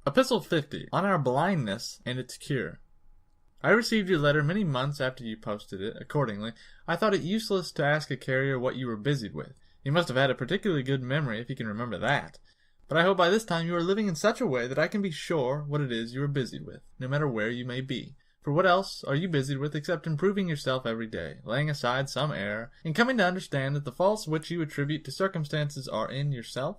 Epistle 50, on our blindness and its cure. I received your letter many months after you posted it. Accordingly, I thought it useless to ask a carrier what you were busied with. You must have had a particularly good memory if you can remember that. But I hope by this time you are living in such a way that I can be sure what it is you are busied with, no matter where you may be. For what else are you busied with except improving yourself every day, laying aside some error, and coming to understand that the faults which you attribute to circumstances are in yourself?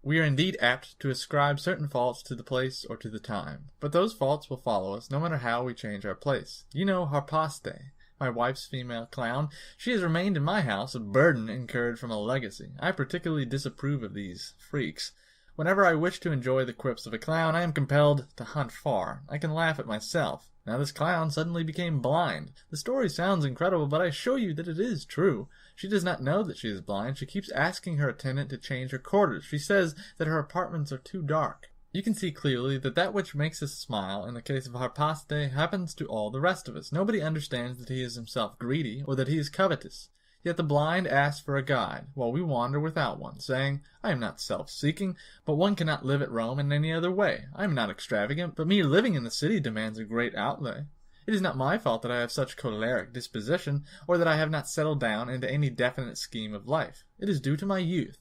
We are indeed apt to ascribe certain faults to the place or to the time, but those faults will follow us no matter how we change our place. You know Harpaste, my wife's female clown. She has remained in my house, a burden incurred from a legacy. I particularly disapprove of these freaks. Whenever I wish to enjoy the quips of a clown, I am compelled to hunt far. I can laugh at myself. Now this clown suddenly became blind. The story sounds incredible, but I assure you that it is true. She does not know that she is blind. She keeps asking her attendant to change her quarters. She says that her apartments are too dark. You can see clearly that that which makes us smile in the case of Harpaste happens to all the rest of us. Nobody understands that he is himself greedy or that he is covetous. Yet the blind ask for a guide, while we wander without one, saying, I am not self-seeking, but one cannot live at Rome in any other way. I am not extravagant, but mere living in the city demands a great outlay. It is not my fault that I have such choleric disposition, or that I have not settled down into any definite scheme of life. It is due to my youth.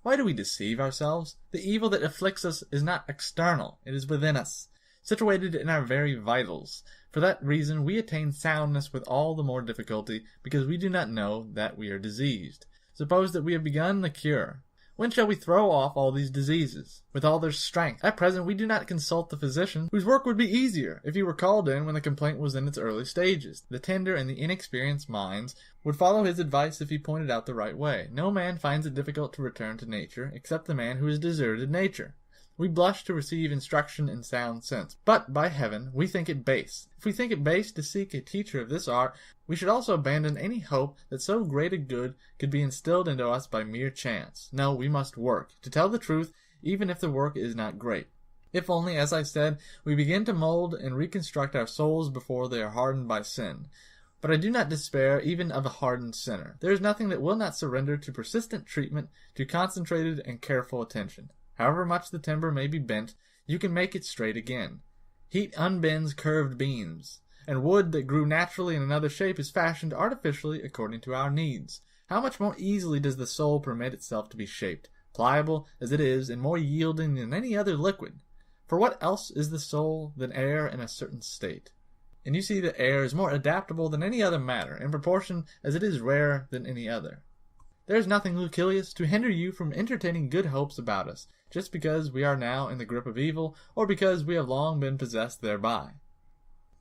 Why do we deceive ourselves? The evil that afflicts us is not external, it is within us, situated in our very vitals. For that reason we attain soundness with all the more difficulty, because we do not know that we are diseased. Suppose that we have begun the cure. When shall we throw off all these diseases, with all their strength? At present we do not consult the physician, whose work would be easier if he were called in when the complaint was in its early stages. The tender and the inexperienced minds would follow his advice if he pointed out the right way. No man finds it difficult to return to nature, except the man who has deserted nature. We blush to receive instruction in sound sense, but, by heaven, we think it base. If we think it base to seek a teacher of this art, we should also abandon any hope that so great a good could be instilled into us by mere chance. No, we must work, to tell the truth, even if the work is not great. If only, as I said, we begin to mold and reconstruct our souls before they are hardened by sin. But I do not despair even of a hardened sinner. There is nothing that will not surrender to persistent treatment, to concentrated and careful attention. However much the timber may be bent, you can make it straight again. Heat unbends curved beams, and wood that grew naturally in another shape is fashioned artificially according to our needs. How much more easily does the soul permit itself to be shaped, pliable as it is, and more yielding than any other liquid? For what else is the soul than air in a certain state? And you see that air is more adaptable than any other matter, in proportion as it is rarer than any other. There is nothing, Lucilius, to hinder you from entertaining good hopes about us, just because we are now in the grip of evil, or because we have long been possessed thereby.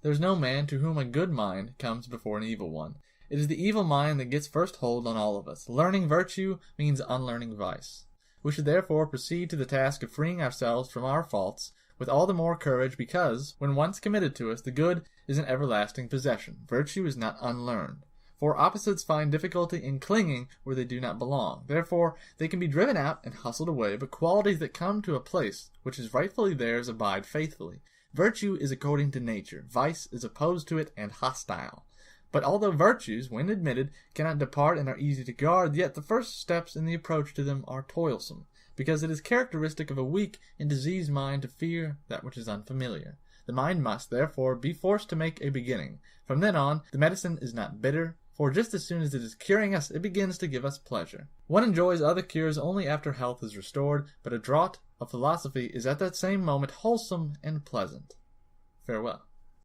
There is no man to whom a good mind comes before an evil one. It is the evil mind that gets first hold on all of us. Learning virtue means unlearning vice. We should therefore proceed to the task of freeing ourselves from our faults with all the more courage because, when once committed to us, the good is an everlasting possession. Virtue is not unlearned. For opposites find difficulty in clinging where they do not belong. Therefore, they can be driven out and hustled away, but qualities that come to a place which is rightfully theirs abide faithfully. Virtue is according to nature. Vice is opposed to it and hostile. But although virtues, when admitted, cannot depart and are easy to guard, yet the first steps in the approach to them are toilsome, because it is characteristic of a weak and diseased mind to fear that which is unfamiliar. The mind must, therefore, be forced to make a beginning. From then on, the medicine is not bitter, for just as soon as it is curing us, it begins to give us pleasure. One enjoys other cures only after health is restored, but a draught of philosophy is at that same moment wholesome and pleasant. Farewell.